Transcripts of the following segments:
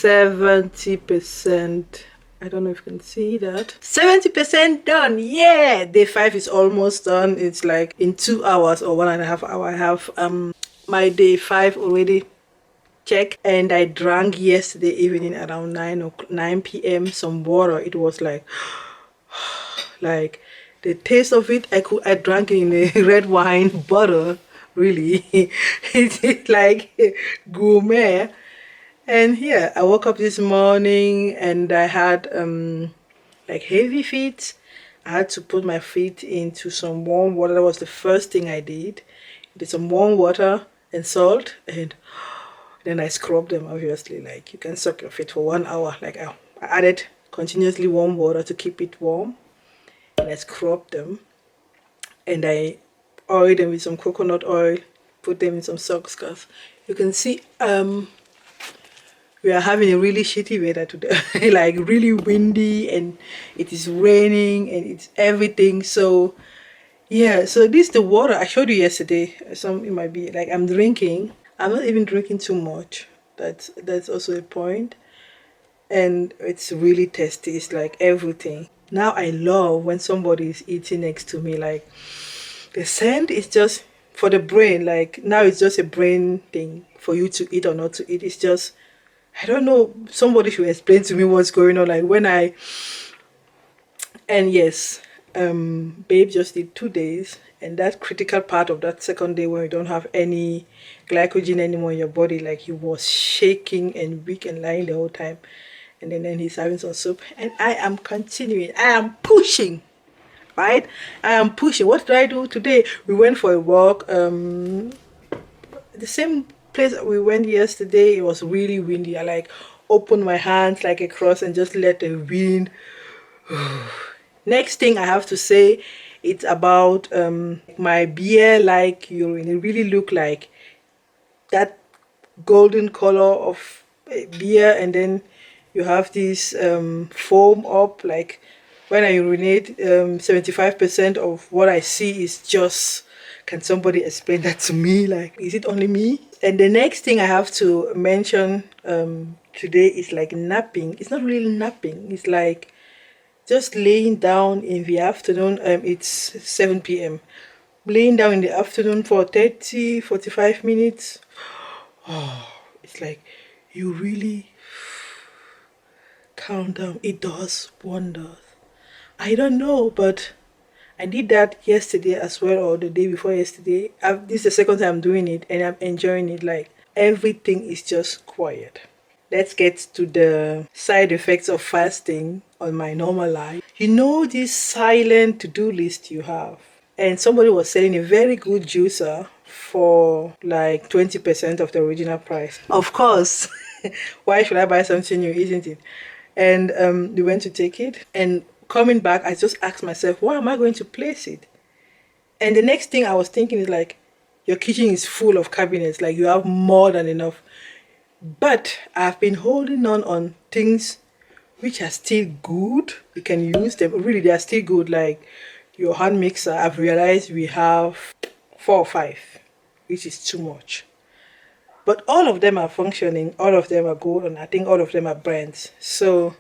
70%. I don't know if you can see that. 70% done. Yeah, day 5 is almost done. It's like in 2 hours or 1.5 hours. I have my day 5 already checked, and I drank yesterday evening around 9 p.m. some water. It was like the taste of it. I drank it in a red wine bottle. Really, it's like gourmet. And yeah, I woke up this morning and I had like heavy feet. I had to put my feet into some warm water. That was the first thing I did. Did some warm water and salt, and then I scrubbed them. Obviously, like you can soak your feet for 1 hour. Like I added continuously warm water to keep it warm, and I scrubbed them, and I oiled them with some coconut oil. Put them in some socks, because you can see we are having a really shitty weather today. Like really windy, and it is raining, and it's everything. So yeah, so this is the water I showed you yesterday. Some it might be like I'm drinking. I'm not even drinking too much. That's also a point. And it's really tasty. It's like everything. Now I love when somebody is eating next to me. Like the scent is just for the brain. Like now it's just a brain thing for you to eat or not to eat. It's just, I don't know, somebody should explain to me what's going on. Like when and yes, babe just did 2 days, and that critical part of that second day when you don't have any glycogen anymore in your body, like he was shaking and weak and lying the whole time. And then he's having some soup, and I am continuing. I am pushing, right? I am pushing. What did I do today? We went for a walk. The same place we went yesterday. It was really windy. I like opened my hands like a cross and just let the wind. Next thing I have to say, it's about my beer like urine. It really looked like that golden color of beer, and then you have this foam up. Like when I urinate, 75% of what I see is just, can somebody explain that to me? Like, is it only me? And the next thing I have to mention today is like napping. It's not really napping. It's like just laying down in the afternoon. It's 7 p.m. Laying down in the afternoon for 45 minutes. Oh, it's like you really calm down. It does wonders. I don't know, but I did that yesterday as well, or the day before yesterday. This is the second time I'm doing it, and I'm enjoying it. Like everything is just quiet. Let's get to the side effects of fasting on my normal life. You know this silent to-do list you have, and somebody was selling a very good juicer for like 20% of the original price. Of course, why should I buy something new, isn't it? And we went to take it, and coming back, I just asked myself, where am I going to place it? And the next thing I was thinking is like, your kitchen is full of cabinets, like you have more than enough. But I've been holding on things which are still good. You can use them. Really, they are still good. Like your hand mixer, I've realized we have 4 or 5, which is too much. But all of them are functioning. All of them are good, and I think all of them are brands. So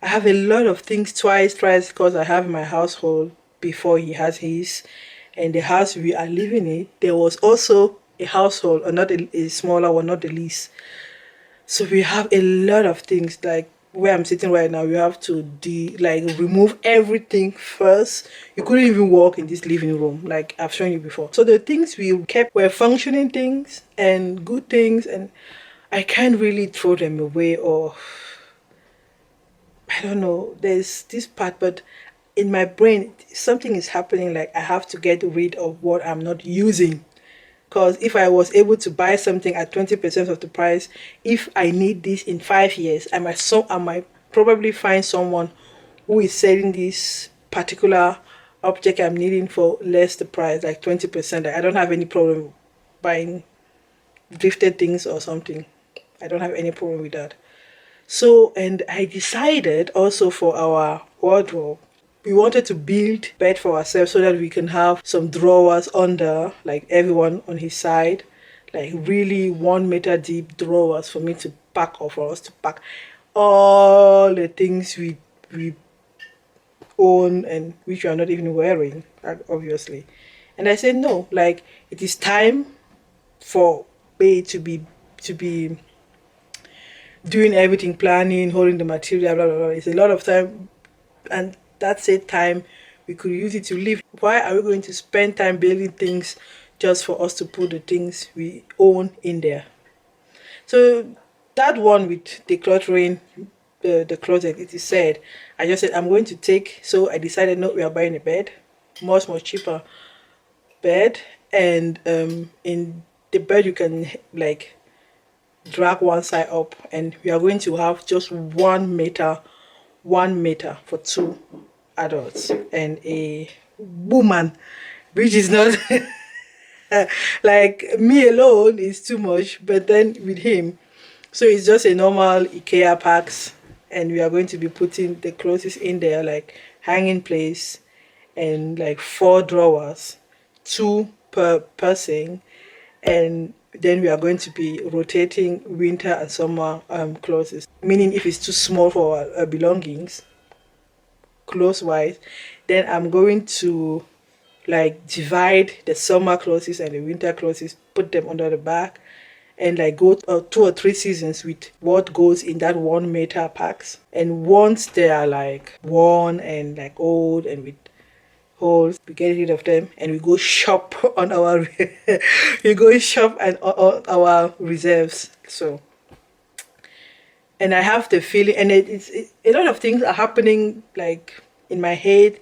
I have a lot of things twice because I have my household before he has his. And the house we are living in, there was also a household, or not a smaller one, not the least. So we have a lot of things. Like where I'm sitting right now, you have to remove everything first. You couldn't even walk in this living room, like I've shown you before. So the things we kept were functioning things and good things, and I can't really throw them away, or I don't know, there's this part, but in my brain something is happening. Like I have to get rid of what I'm not using. Because if I was able to buy something at 20% of the price, if I need this in 5 years, I might probably find someone who is selling this particular object I'm needing for less the price, like 20%. I don't have any problem buying gifted things or something. I don't have any problem with that. So, and I decided also for our wardrobe, we wanted to build bed for ourselves so that we can have some drawers under, like everyone on his side, like really 1 meter deep drawers for me to pack, or for us to pack all the things we own and which we are not even wearing, obviously. And I said no, like it is time for me to be doing everything, planning, holding the material, blah blah blah. It's a lot of time, and that's it time we could use it to live. Why are we going to spend time building things just for us to put the things we own in there? So that one with decluttering the closet, it is said. I just said I'm going to take. So I decided no, we are buying a bed, much cheaper bed, and in the bed you can like drag one side up, and we are going to have just 1 meter for two adults and a woman, which is not like me alone is too much, but then with him, so it's just a normal IKEA packs, and we are going to be putting the clothes in there, like hanging place, and like 4 drawers, two per person, and then we are going to be rotating winter and summer clothes. Meaning, if it's too small for our belongings, clothes wise, then I'm going to like divide the summer clothes and the winter clothes, put them under the back, and like go 2 or 3 seasons with what goes in that 1 meter packs. And once they are like worn and like old and with holes, we get rid of them and we go shop on our we go shop and on our reserves. So, and I have the feeling, and a lot of things are happening like in my head,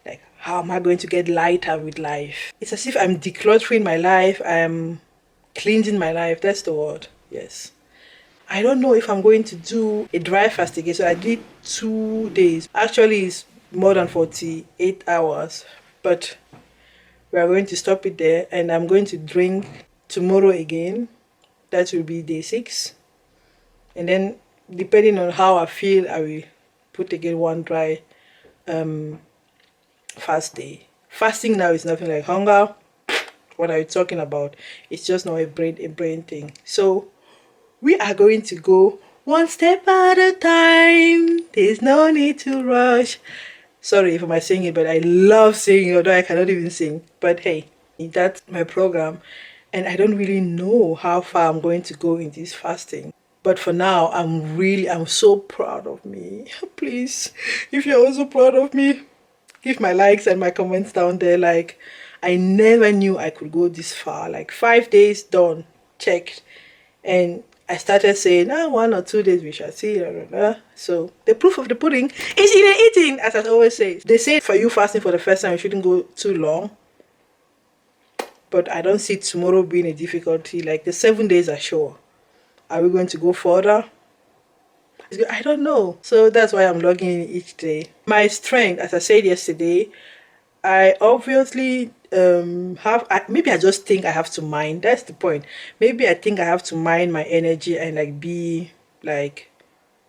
like how am I going to get lighter with life? It's as if I'm decluttering my life, I'm cleansing my life. That's the word. Yes. I don't know if I'm going to do a dry fast again. So I did 2 days. Actually, it's more than 48 hours, but we are going to stop it there, and I'm going to drink tomorrow again. That will be day 6, and then depending on how I feel, I will put again one dry fast day. Fasting now is nothing like hunger. What are you talking about? It's just not a brain thing. So we are going to go one step at a time. There's no need to rush. Sorry if I'm singing, but I love singing, although I cannot even sing. But hey, that's my program, and I don't really know how far I'm going to go in this fasting. But for now, I'm so proud of me. Please, if you're also proud of me, give my likes and my comments down there. Like, I never knew I could go this far. Like 5 days done, checked, and I started saying, 1 or 2 days we shall see. Blah, blah, blah. So the proof of the pudding is in the eating, as I always say. They say for you fasting for the first time, you shouldn't go too long. But I don't see tomorrow being a difficulty. Like the 7 days are sure. Are we going to go further? I don't know. So that's why I'm logging in each day. My strength, as I said yesterday, I obviously maybe I just think I have to mind. That's the point. Maybe I think I have to mind my energy and like be like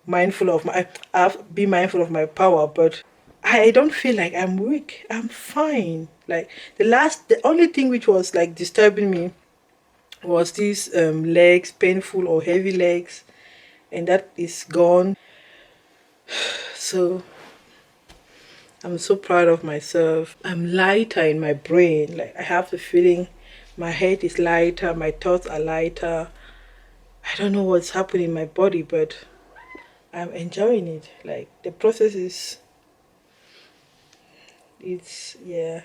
mindful of be mindful of my power. But I don't feel like I'm weak. I'm fine. Like the only thing which was like disturbing me was these legs, painful or heavy legs, and that is gone. So I'm so proud of myself. I'm lighter in my brain. Like I have the feeling my head is lighter, my thoughts are lighter. I don't know what's happening in my body, but I'm enjoying it. Like the process yeah.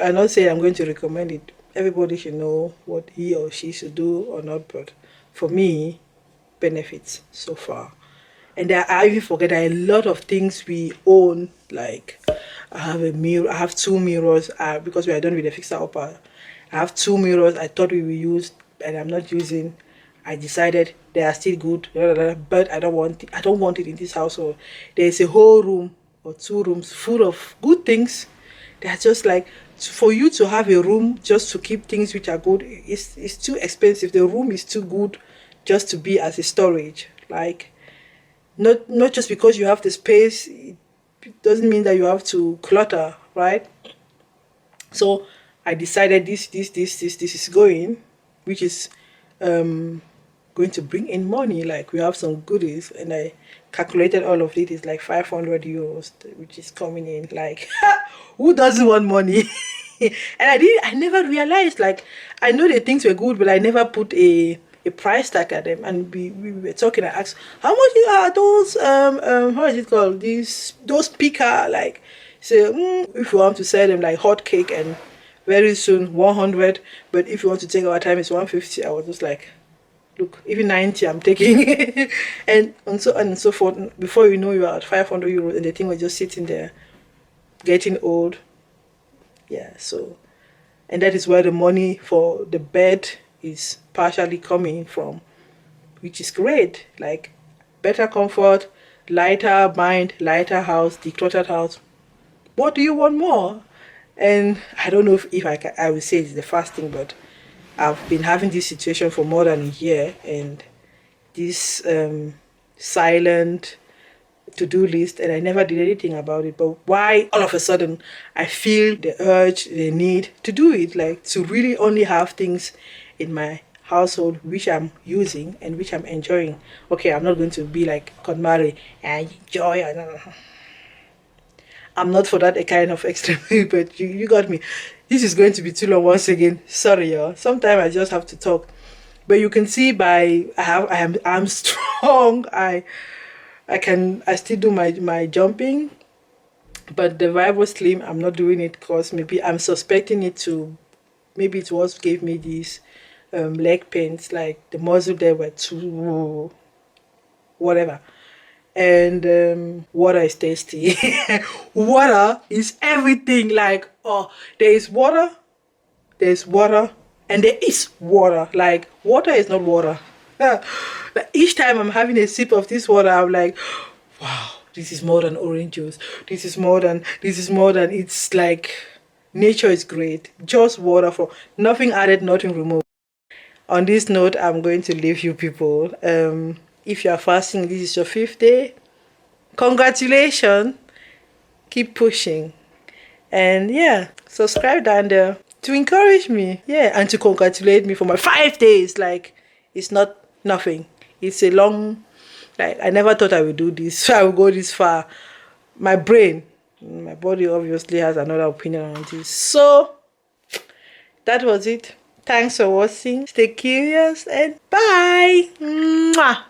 I'm not saying I'm going to recommend it. Everybody should know what he or she should do or not, but for me, benefits so far. And I even forget that a lot of things we own, like I have a mirror, I have 2 mirrors, because we are done with the fixer upper. I have 2 mirrors I thought we will use and I'm not using. I decided they are still good, but I don't want it in this household. There's a whole room or 2 rooms full of good things. They're just like, for you to have a room just to keep things which are good, it's too expensive. The room is too good just to be as a storage. Like, not just because you have the space, it doesn't mean that you have to clutter, right? So I decided this is going, which is going to bring in money. Like we have some goodies, and I calculated all of it is like 500 euros, which is coming in. Like, who doesn't want money? And I never realized, like, I know the things were good, but I never put a price tag at them. And we were talking, I asked, how much are those, how is it called? Those pika, like, so, if you want to sell them like hot cake, and very soon 100, but if you want to take our time, it's 150. I was just like, look, even 90 I'm taking. and so on and so forth. Before you know, you are at 500 euros, and the thing was just sitting there getting old. Yeah, so, and that is where the money for the bed is partially coming from, which is great. Like, better comfort, lighter mind, lighter house, decluttered house. What do you want more? And I don't know if I would say it's the first thing, but I've been having this situation for more than a year, and this silent to-do list, and I never did anything about it. But why all of a sudden I feel the urge, the need to do it, like to really only have things in my household which I'm using and which I'm enjoying. Okay, I'm not going to be like KonMari, I enjoy. I'm not for that kind of extreme, but you got me. This is going to be too long once again. Sorry, y'all. Sometimes I just have to talk. But you can see I'm strong. I still do my jumping, but the Vivo Slim, I'm not doing it because maybe I'm suspecting maybe it was gave me these leg pains, like the muscle there were too whatever. And water is tasty. Water is everything. Like, oh, there's water, and there is water. Like, water is not water. Like, each time I'm having a sip of this water, I'm like, wow, this is more than orange juice. This is more than. It's like, nature is great. Just water, for nothing added, nothing removed. On this note, I'm going to leave you people. If you are fasting, this is your 5th day. Congratulations. Keep pushing. And yeah, subscribe down there to encourage me. Yeah, and to congratulate me for my 5 days. Like, it's not nothing. It's a long, like, I never thought I would do this. I would go this far. My brain, my body obviously has another opinion on this. So, that was it. Thanks for watching. Stay curious and bye. Mwah.